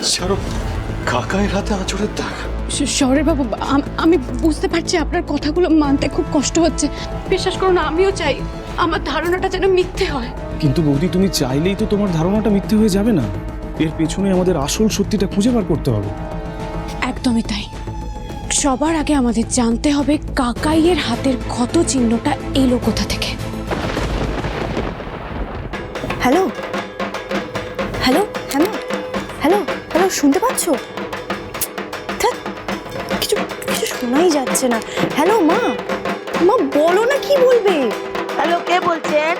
ছাড়ো, কাকাইয়ের হাতে আঁচড়ের দাগ। শহরের বাবু, আমি বুঝতে পারছি আপনার কথাগুলো মানতে খুব কষ্ট হচ্ছে। বিশ্বাস করুন, আমিও চাই আমার ধারণাটা যেন মিথ্যে হয়। কিন্তু বৌদি, তুমি চাইলেই তো তোমার ধারণাটা মিথ্যে হয়ে যাবে না। এর পেছনে আমাদের আসল সত্যিটা খুঁজে বার করতে হবে। একদমই তাই। সবার আগে আমাদের জানতে হবে কাকাইয়ের হাতের ক্ষত চিহ্নটা এলো কোথা থেকে। Hello hello hello hello hello, শুনতে পাচ্ছ? কিছু কিছু শোনাই যাচ্ছে না। হ্যালো মা, মা বলো না, কি বলবে? হ্যালো, কে বলছেন?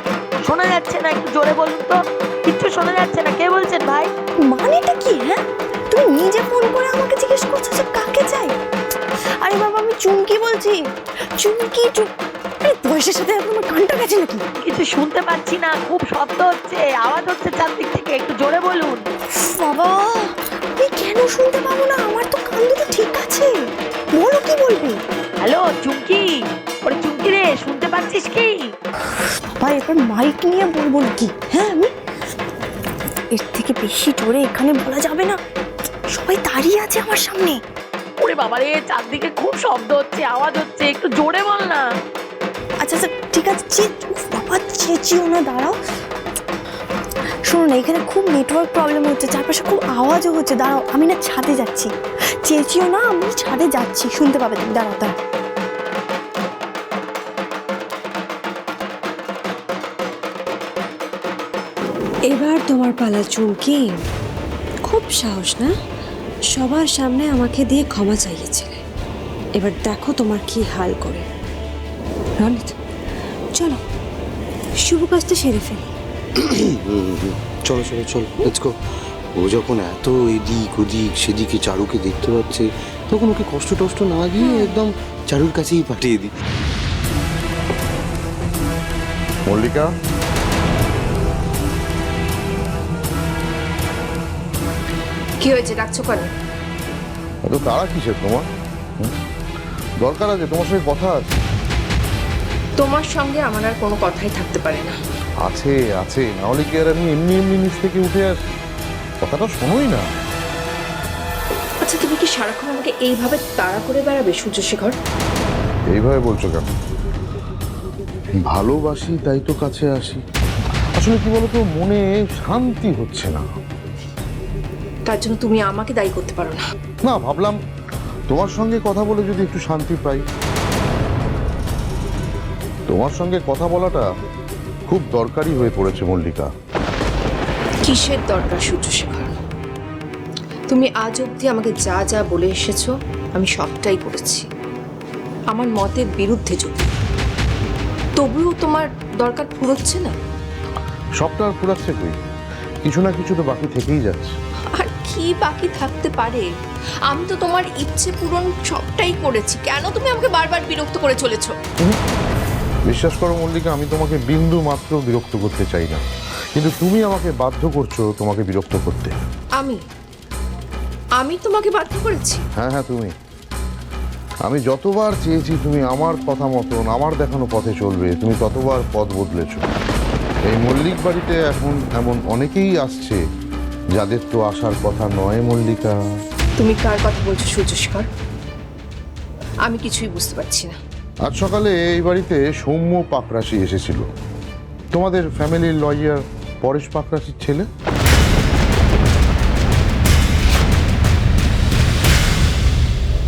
শোনা যাচ্ছে না, একটু জোরে বলুন তো। কিচ্ছু শোনা যাচ্ছে না, কে বলছেন ভাই? মানেটা কি? হ্যাঁ, তুমি নিজে ফোন করে আমাকে জিজ্ঞেস করছো যে কাকে চাই? আরে বাবা, আমি চুমকি বলছি। চুমকি আরে বয়সের সাথে আমার কানটা গেছে নাকি? কিছু শুনতে পাচ্ছি না, খুব শব্দ হচ্ছে, আওয়াজ হচ্ছে চারদিক থেকে, একটু জোরে বলুন। বাবা, আমি কেন শুনতে পাবো না? আমার তো কান দুটো ঠিক আছে। বলো, কি বলবে? হ্যালো চুমকি, ওরে চুমকি রে, শুনতে পাচ্ছিস কি? ভাই, এবার মাইক নিয়ে বলবো কি? হ্যাঁ, আমি এর থেকে বেশি জোরে এখানে বলা যাবে না, সবাই দাঁড়িয়ে আছে আমার সামনে। ওরে বাবা রে, চারদিকে খুব শব্দ হচ্ছে, আওয়াজ হচ্ছে, একটু জোরে বল না। আচ্ছা আচ্ছা, ঠিক আছে। বাবা, চেঁচিও না, দাঁড়াও। শোনো না, এখানে খুব নেটওয়ার্ক প্রবলেম হচ্ছে, চারপাশে খুব আওয়াজও হচ্ছে। দাঁড়াও, আমি না ছাদে যাচ্ছি। চেঁচিও না, আমি ছাদে যাচ্ছি, শুনতে পাবে তুমি। দাঁড়াও দাঁড়াও। এবার তোমার পালা চুমকি। খুব সাহস না? সবার সামনে আমাকে দিয়ে ক্ষমা চাইয়েছিলে, এবার দেখো তোমার কি হাল করে। রনিত, চলো শুভ কাজটা সেরে ফেলি। চলো চলো চলো, লেটস গো। ও যখন এত এদিক ওদিক সেদিকে চারুকে দেখতে পাচ্ছে, তখন ওকে কষ্ট টষ্ট না দিয়ে একদম চারুর কাছেই পাঠিয়ে দিই। মল্লিকা, কি হয়েছে, ডাকছো কেন? এত তাড়া কিসের তোমার? দরকার আছে, তোমার সঙ্গে কথা আছে। তোমার সঙ্গে আমার আর কোনো কথাই থাকতে পারে না। আছে আছে, নাহলে কি আর আমি এমনি এমনি নিচ থেকে উঠে আসি? কথাটা শোনোই না। আচ্ছা, তুমি কি সারাক্ষণ আমাকে এইভাবে তাড়া করে বেড়াবে সূর্যশেখর? এইভাবে বলছো কেন? ভালোবাসি তাই তো কাছে আসি। আসলে কি বলতো, মনে শান্তি হচ্ছে না। তার জন্য তুমি আমাকে দায়ী করতে পারো না। না, ভাবলাম তোমার সঙ্গে কথা বলে যদি একটু শান্তি পাই। তোমার সঙ্গে কথা বলাটা খুব দরকারি হয়ে পড়েছে মল্লিকা। কিসের দরকার সূর্যশেখর? তুমি আজ অবধি আমাকে যা যা বলে এসেছো আমি সবটাই করেছি, আমার মতের বিরুদ্ধে যদি, তবুও তোমার দরকার ফুরোচ্ছে না। সবটা আর ফুরাচ্ছে কই, কিছু না কিছু তো বাকি থেকেই যাচ্ছে। আর কি বাকি থাকতে পারে? আমি তো তোমার ইচ্ছে পূরণ সবটাই করেছি, কেন তুমি আমাকে বারবার বিরক্ত করে চলেছো? বিশ্বাস করো মল্লিকা, আমি তোমাকে বিন্দু মাত্র বিরক্ত করতে চাই না, কিন্তু তুমি আমাকে বাধ্য করছো তোমাকে বিরক্ত করতে। আমি তোমাকে বাধ্য করেছি? হ্যাঁ হ্যাঁ, তুমি। আমি যতবার চেয়েছি তুমি আমার কথা মতন আমার দেখানো পথে চলবে, তুমি ততবার পথ বদলেছ। এই মল্লিক বাড়িতে এখন এমন অনেকেই আসছে যাদের তো আসার কথা নয় মল্লিকা। তুমি কার কথা বলছো সূর্যশেখর? আমি কিছুই বুঝতে পারছি না। আজ সকালে এই বাড়িতে সৌম্য পাকরাশি এসেছিল, তোমাদের ফ্যামিলির লয়ার পরেশ পাকরাশির ছেলে।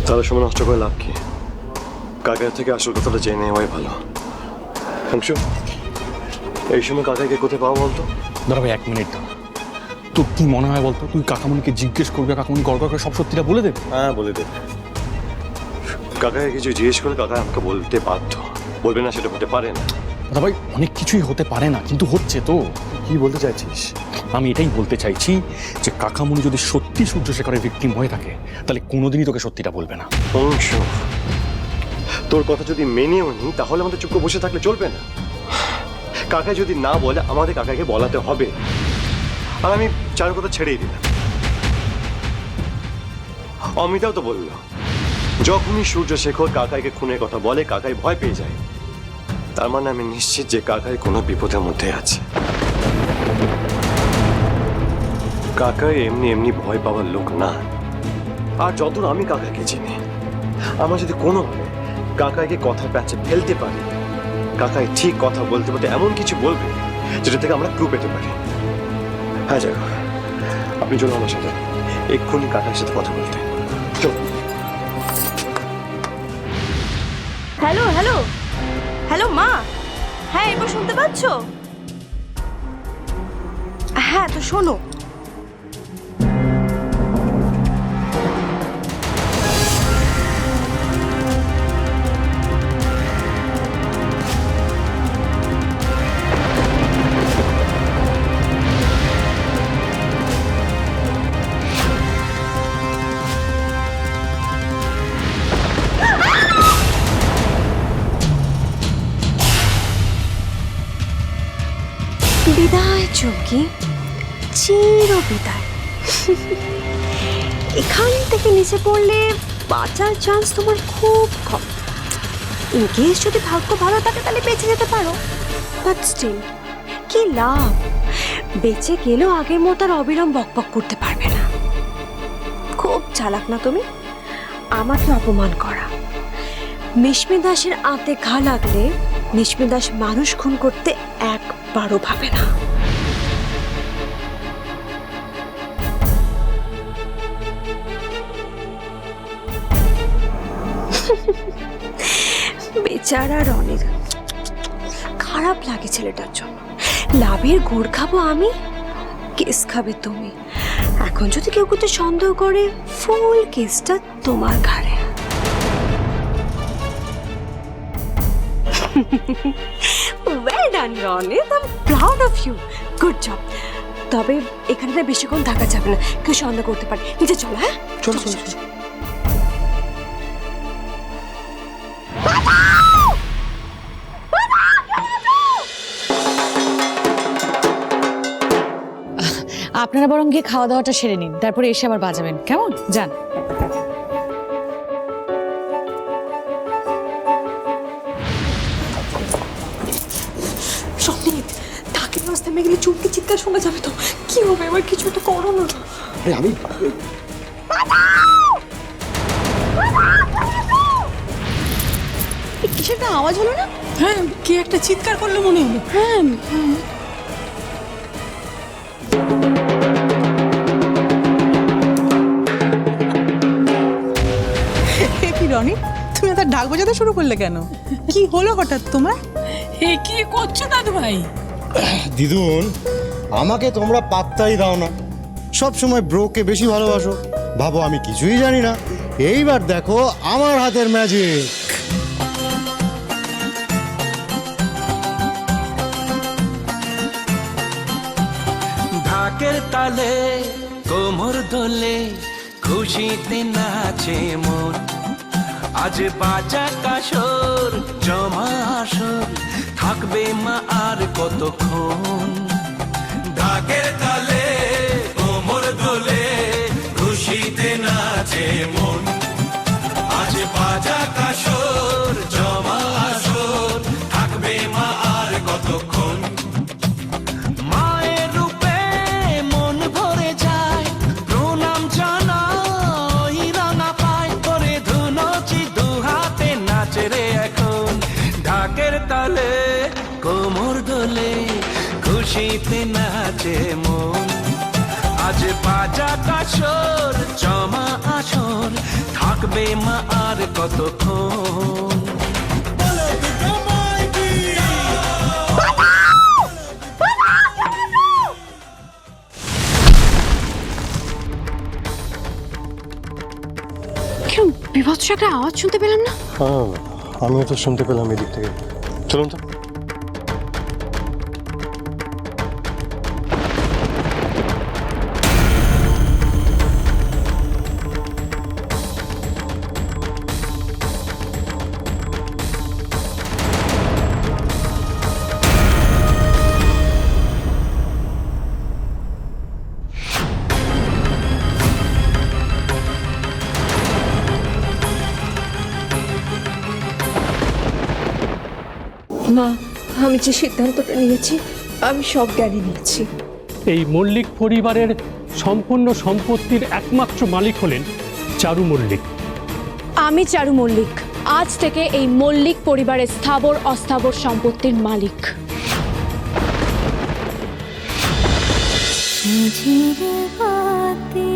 তাহলে সময় নষ্ট করে লাভ কি? কাকার থেকে আসল কথাটা জেনে নেওয়াই ভালো। অংশু, এই সময় কাকাকে কোথায় পাবো বলতো? দাঁড়া ভাই, 1 মিনিট দাঁড়া। তোর কি মনে হয় বলতো, তুই কাকামণিকে জিজ্ঞেস করবে, কাকামণি গড় করে সব সত্যিটা বলে দেবে? হ্যাঁ, বলে দেবে। কাকাকে কিছু জিজ্ঞেস করে কাকা আমাকে বলতে বাধ্য, বলবে না সেটা হতে পারে না। দাদা ভাই, অনেক কিছুই হতে পারে না, কিন্তু হচ্ছে তো। কি বলতে চাইছিস? আমি এটাই বলতে চাইছি যে কাকামণি যদি সত্যি সূর্যশেখরের ভিকটিম হয়ে থাকে, তাহলে কোনোদিনই তোকে সত্যিটা বলবে না। অংশু, তোর কথা যদি মেনেও নি, তাহলে আমাদের চুপ করে বসে থাকলে চলবে না। কাকা যদি না বলে আমাদের কাকাকে বলাতে হবে, আর আমি চারুর কথা ছেড়েই দিলাম। অমিতাও তো বলল, যখনই সূর্যশেখর কাকাইকে খুনের কথা বলে কাকাই ভয় পেয়ে যায়। তার মানে আমি নিশ্চিত যে কাকাই কোনো বিপদের মধ্যে আছে। কাকা এমনি এমনি ভয় পাওয়ার লোক না। আর যতদূর আমি কাকাকে চিনি, আমার যদি কোনোভাবে কাকাকে কথার প্যাচে ফেলতে পারি, কাকাই ঠিক কথা বলতে বলতে এমন কিছু বলবে যেটা থেকে আমরা ক্লু পেতে পারি। হ্যাঁ যাই হোক, আপনি চলুন আমার সাথে, এক্ষুনি কাকার সাথে কথা বলতে। চলুন। হ্যালো হ্যালো হ্যালো মা, হ্যাঁ এবার শুনতে পাচ্ছ? হ্যাঁ তো শোনো, বিদায় চুমকি, চির বিদায়। এখান থেকে নিচে পড়লে বাঁচার চান্স তোমার খুব কম। ইনকেস যদি ভাগ্য ভালো থাকে তাহলে বেঁচে যেতে পারো, বাট স্টিল কি লাভ? বেঁচে গেলেও আগের মতো আর অবিরাম বকবক করতে পারবে না। খুব চালাক না তুমি, আমাকে অপমান করা। মিশমি দাসের আঁতে ঘা লাগলে মিশমি দাস মানুষ খুন করতে একবারও ভাবে না। বেচারা রনির খারাপ লাগে ছেলেটার জন্য। লাভের গুড় খাবো আমি, কেস খাবে তুমি। এখন যদি কেউ কিছু সন্দেহ করে, ফুল কেসটা তোমার ঘাড়ে। Well done Ronit, I am proud of you, good job. তবে এখানে না বেশিক্ষণ থাকা যাবে না, কেউ সন্দেহ করতে পারে। নিচে চলো। হ্যাঁ চলো চলো চলো। আপনারা বরং গিয়ে খাওয়া দাওয়াটা সেরে নিন, তারপরে এসে আবার বাজাবেন, কেমন? যান। স্বপ্নিত, ঢাকের রাস্তায় মেয়ে গেলে চুমকি চিৎকার শোনা যাবে তো। কি হবে এবার? কিছু একটা করো না। আমি কিসের একটা আওয়াজ হলো না? হ্যাঁ, কে একটা চিৎকার করলো মনে হলো। হ্যাঁ কি রনি, তুমি এত ঢাক বাজাতে শুরু করলে কেন? কি হলো হঠাৎ তোমার? এ কি করছো দাদু ভাই? দিদুন, আমাকে তোমরা পাত্তাই দাও না, সব সময় ব্রোকে বেশি ভালোবাসো। ভাবো আমি কিছুই জানি না। এইবার দেখো আমার হাতের ম্যাজিক। ঢাকের তালে কোমর দোলে, খুশিতে নাচে মন। আজ বাজা কাসর জমা আসর, থাকবে মা আর কতক্ষণ। ঢাকের তালে কোমর দোলে, খুশিতে নাচে মন। আজ বাজা কাসর জমা আসর, থাকবে মা আর কতক্ষণ। মায়ের রূপে মন ভরে যায়, প্রণাম জানাই রাঙা পায় করে ধুনচি দু হাতে নাচে রে এখন। ঢাকের তালে কোমর দোলে, খুশিতে নাচে মন। আজ বাজা কাসর জমা আসর, থাকবে মা আর কতক্ষণ। কিরম বিভৎস একটা আওয়াজ শুনতে পেলাম না? হ্যাঁ, আমিও তো শুনতে পেলাম এদিক থেকে। চলুন তো। মা, আমি যে সিদ্ধান্তটা নিয়েছি, আমি সব জ্ঞানে নিয়েছি। এই মল্লিক পরিবারের সম্পূর্ণ সম্পত্তির একমাত্র মালিক হলেন চারু মল্লিক। আমি চারু মল্লিক আজ থেকে এই মল্লিক পরিবারের স্থাবর অস্থাবর সম্পত্তির মালিক। ঝিরে বাতি